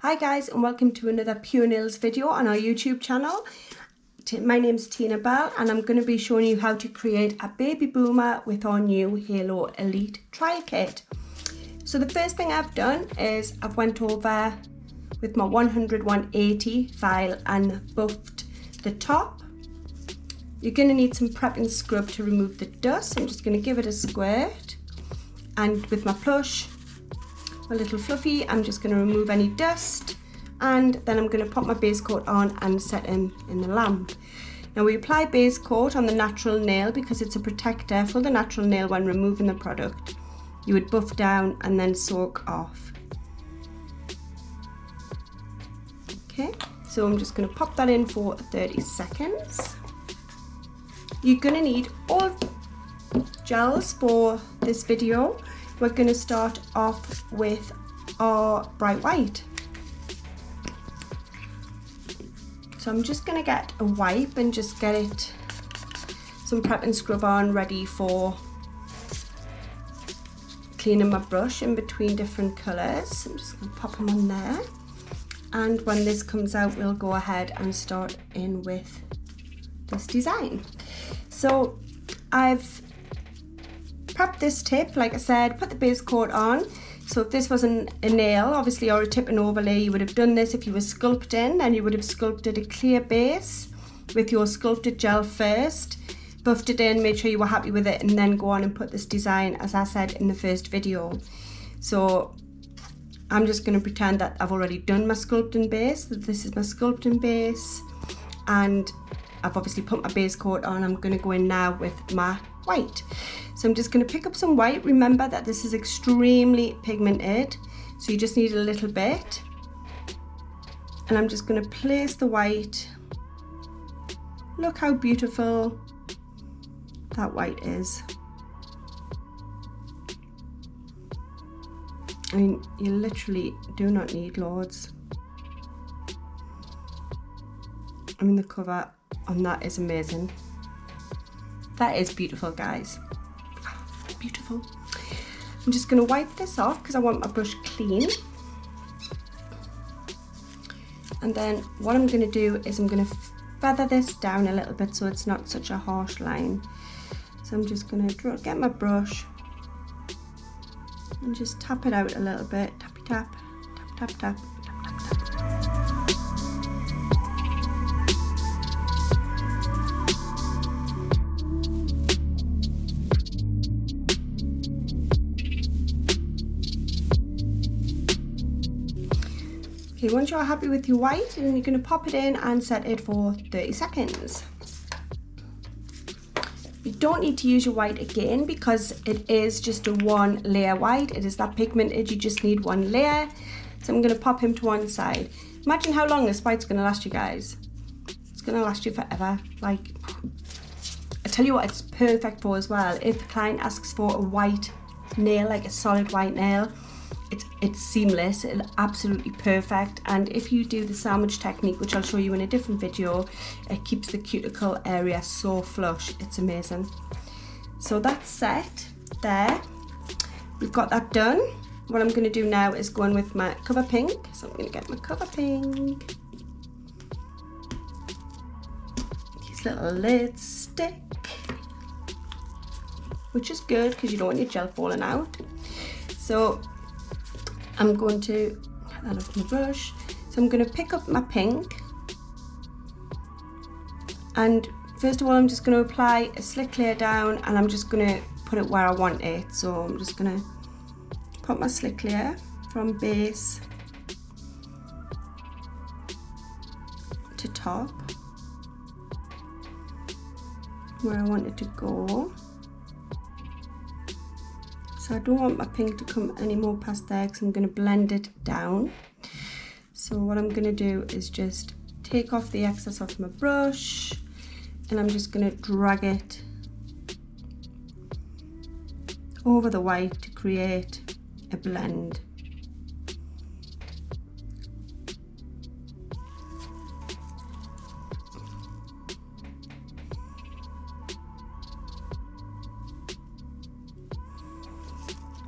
Hi guys, and welcome to another Pure Nails video on our YouTube channel. My name's Tina Bell and I'm going to be showing you how to create a baby boomer with our new Halo Elite trial kit. So the first thing I've done is I've went over with my 100/180 file and buffed the top. You're going to need some prep and scrub to remove the dust. I'm just going to give it a squirt, and with my plush, my little fluffy, I'm just going to remove any dust, and then I'm going to pop my base coat on and set him in the lamp. Now we apply base coat on the natural nail because it's a protector for the natural nail when removing the product. You would buff down and then soak off. Okay, so I'm just going to pop that in for 30 seconds. You're going to need all gels for this video. We're going to start off with our bright white. So I'm just going to get a wipe and just get it some prep and scrub on, ready for cleaning my brush in between different colours. I'm just going to pop them on there, and when this comes out we'll go ahead and start in with this design. So I've prepped this tip, like I said, put the base coat on. So if this was a nail, obviously, or a tip and overlay, you would have done this. If you were sculpting, then you would have sculpted a clear base with your sculpted gel first, buffed it in, made sure you were happy with it, and then go on and put this design, as I said in the first video. So I'm just going to pretend that I've already done my sculpting base, that this is my sculpting base, and I've obviously put my base coat on. I'm going to go in now with my white. So I'm just going to pick up some white. Remember that this is extremely pigmented, so you just need a little bit. And I'm just going to place the white. Look how beautiful that white is. I mean, you literally do not need loads. I mean, the cover on that is amazing. That is beautiful, guys. Beautiful. I'm just going to wipe this off because I want my brush clean. And then what I'm going to do is I'm going to feather this down a little bit so it's not such a harsh line. So I'm just going to get my brush and just tap it out a little bit. Tappy tap, tap, tap, tap. Okay, once you're happy with your white, then you're going to pop it in and set it for 30 seconds. You don't need to use your white again because it is just a one layer white. It is that pigmented, you just need one layer. So I'm going to pop him to one side. Imagine how long this white's going to last you guys. It's going to last you forever. Like, I tell you what it's perfect for as well. If the client asks for a white nail, like a solid white nail, it's seamless, it's absolutely perfect. And if you do the sandwich technique, which I'll show you in a different video, it keeps the cuticle area so flush. It's amazing. So that's set there. We've got that done. What I'm going to do now is go in with my Cover Pink. So I'm going to get my Cover Pink. These little lid stick, which is good because you don't want your gel falling out. So I'm going to get that off my brush. So I'm going to pick up my pink, and first of all I'm just going to apply a slick layer down, and I'm just going to put it where I want it. So I'm just going to put my slick layer from base to top where I want it to go. So I don't want my pink to come any more past there because I'm going to blend it down. So what I'm going to do is just take off the excess off my brush, and I'm just going to drag it over the white to create a blend.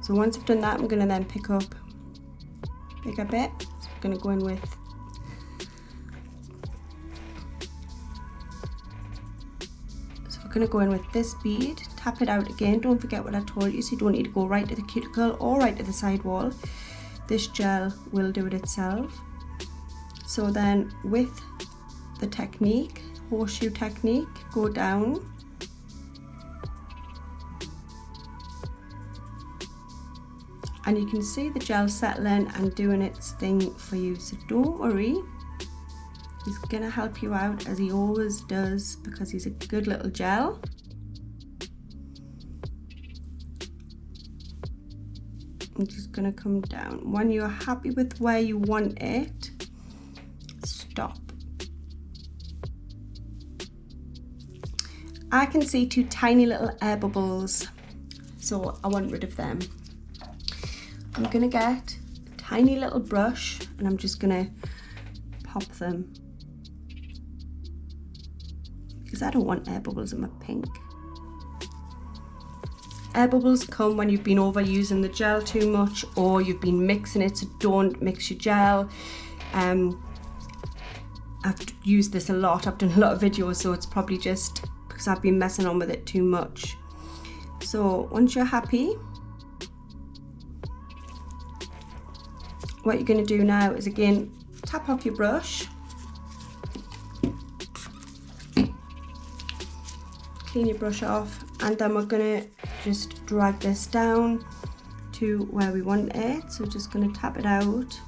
So once I've done that, I'm going to then pick up a bigger bit, going to go in with this bead, tap it out again. Don't forget what I told you, so you don't need to go right to the cuticle or right to the side wall. This gel will do it itself. So then with the technique, horseshoe technique, go down and you can see the gel settling and doing its thing for you, so don't worry. He's gonna help you out as he always does because he's a good little gel. I'm just gonna come down. When you're happy with where you want it, stop. I can see 2 tiny little air bubbles, so I want rid of them. I'm gonna get a tiny little brush and I'm just gonna pop them, because I don't want air bubbles in my pink. Air bubbles come when you've been overusing the gel too much or you've been mixing it, so don't mix your gel. I've used this a lot, I've done a lot of videos, so it's probably just because I've been messing on with it too much. So once you're happy, what you're going to do now is again tap off your brush, clean your brush off, and then we're going to just drag this down to where we want it. So just going to tap it out.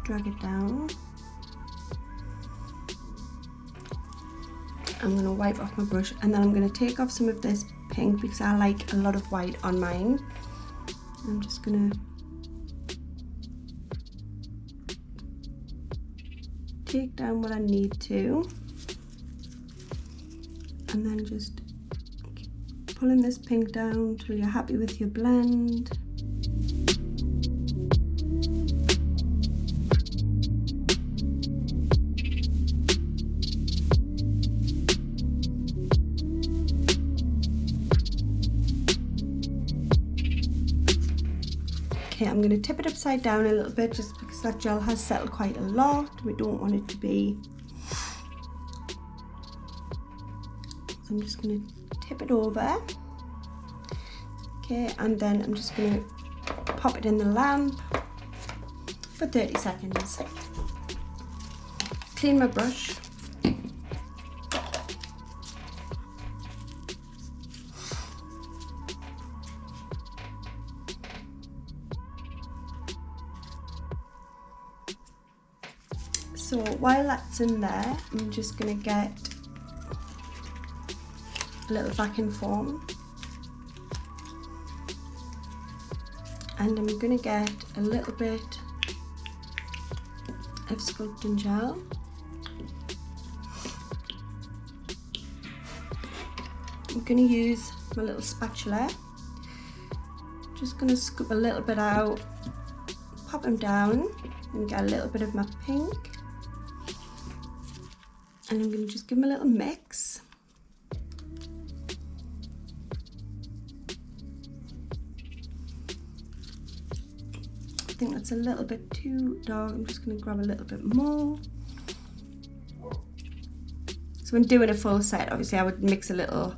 Drag it down. I'm going to wipe off my brush and then I'm going to take off some of this pink because I like a lot of white on mine. I'm just going to take down what I need to and then just keep pulling this pink down till you're happy with your blend. Okay, I'm going to tip it upside down a little bit just because that gel has settled quite a lot. We don't want it to be. So I'm just going to tip it over. Okay, and then I'm just going to pop it in the lamp for 30 seconds. Clean my brush. So while that's in there, I'm just going to get a little vacuum foam and I'm going to get a little bit of sculpting gel. I'm going to use my little spatula, just going to scoop a little bit out, pop them down and get a little bit of my pink. And I'm going to just give them a little mix. I think that's a little bit too dark. I'm just going to grab a little bit more. So when doing a full set, obviously I would mix a little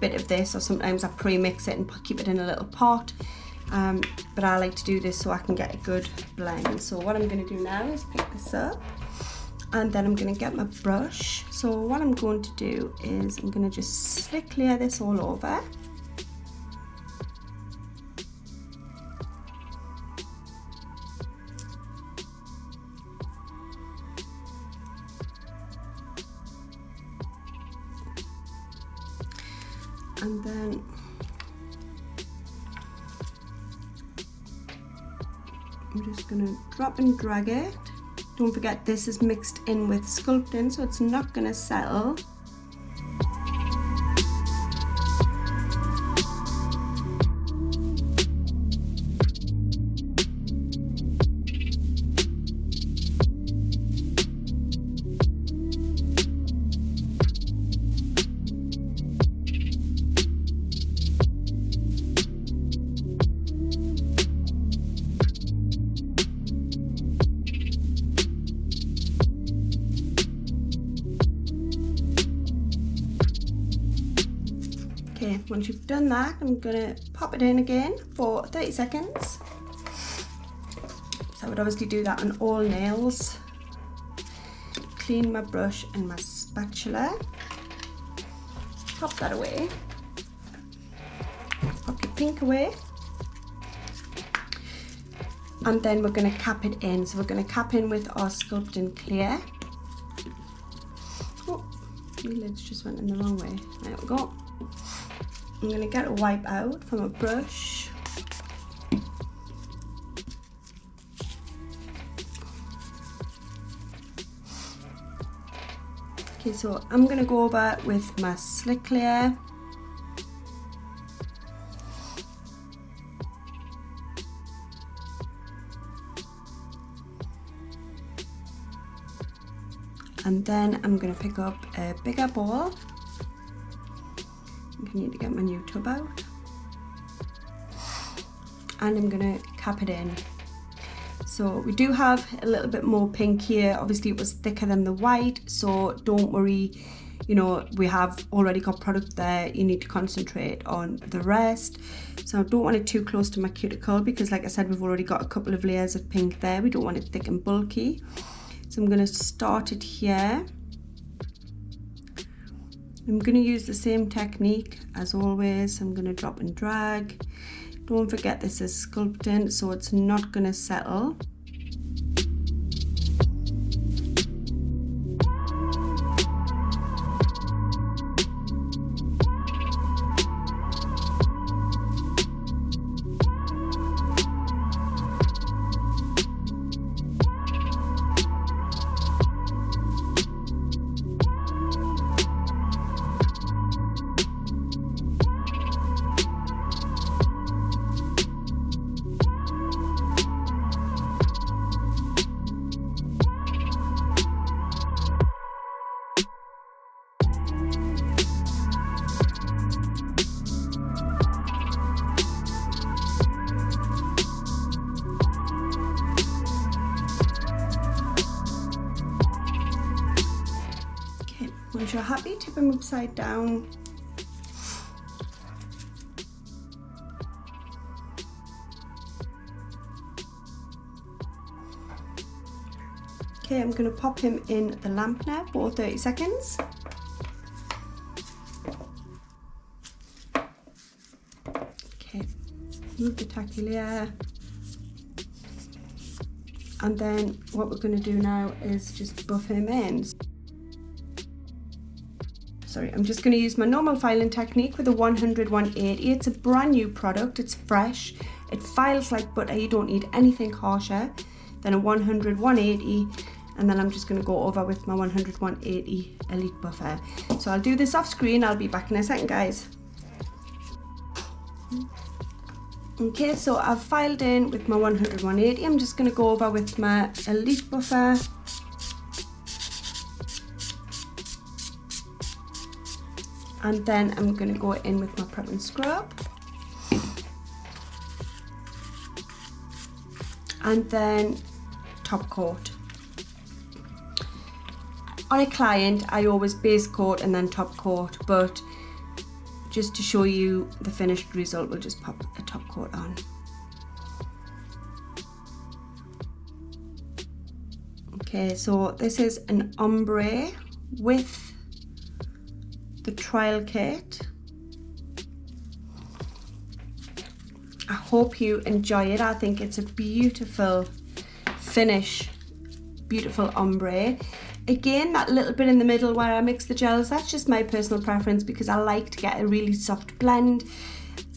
bit of this, or sometimes I pre-mix it and keep it in a little pot. But I like to do this so I can get a good blend. So what I'm going to do now is pick this up. And then I'm going to get my brush. So what I'm going to do is I'm going to just slick layer this all over. And then I'm just going to drop and drag it. Don't forget this is mixed in with sculpting, so it's not going to settle. once you've done that, I'm gonna pop it in again for 30 seconds. So I would obviously do that on all nails. Clean my brush and my spatula. Pop that away. Pop your pink away. And then we're going to cap it in. So we're going to cap in with our Sculpting Clear. Oh, my lids just went in the wrong way. There we go. I'm going to get a wipe out from a brush. Okay, so I'm going to go over with my Slick Clear. And then I'm going to pick up a bigger ball. I need to get my new tub out. And I'm going to cap it in. So we do have a little bit more pink here. Obviously it was thicker than the white, so don't worry. You know, we have already got product there. You need to concentrate on the rest. So I don't want it too close to my cuticle because, like I said, we've already got a couple of layers of pink there. We don't want it thick and bulky. So I'm going to start it here. I'm going to use the same technique as always. I'm going to drop and drag. Don't forget this is sculpting, so it's not going to settle. Once you're happy, tip them upside down. Okay, I'm going to pop him in the lamp now for 30 seconds. Okay, move the tacky layer. And then what we're going to do now is just buff him in. Sorry, I'm just going to use my normal filing technique with a 100-180. It's a brand new product, it's fresh, it files like butter, you don't need anything harsher than a 100-180, and then I'm just going to go over with my 100-180 Elite Buffer. So I'll do this off screen, I'll be back in a second, guys. Okay, so I've filed in with my 100-180, I'm just going to go over with my Elite Buffer. And then I'm going to go in with my Prep and Scrub. And then top coat. On a client, I always base coat and then top coat, but just to show you the finished result, we'll just pop a top coat on. Okay, so this is an ombre with the trial kit. I hope you enjoy it. I think it's a beautiful finish, beautiful ombre. Again, that little bit in the middle where I mix the gels, that's just my personal preference because I like to get a really soft blend.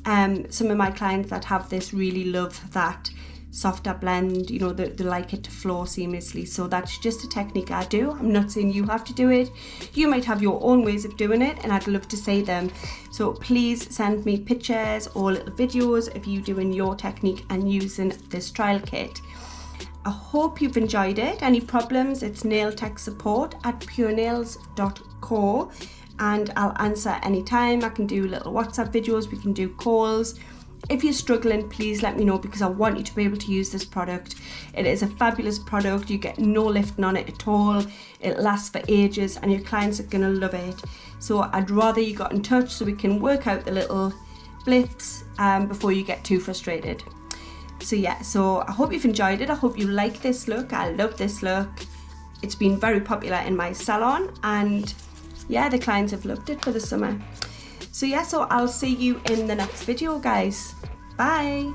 Some of my clients that have this really love that softer blend, you know, they like it to flow seamlessly. So that's just a technique I do. I'm not saying you have to do it. You might have your own ways of doing it and I'd love to see them. So please send me pictures or little videos of you doing your technique and using this trial kit. I hope you've enjoyed it. Any problems, it's nailtechsupport@purenails.co and I'll answer anytime. I can do little WhatsApp videos, we can do calls, If you're struggling, please let me know, because I want you to be able to use this product. It is a fabulous product. You get no lifting on it at all. It lasts for ages and your clients are gonna love it. So I'd rather you got in touch so we can work out the little blips before you get too frustrated. So yeah, so I hope you've enjoyed it. I hope you like this look. I love this look. It's been very popular in my salon, and yeah, the clients have loved it for the summer. So yeah, so I'll see you in the next video, guys. Bye.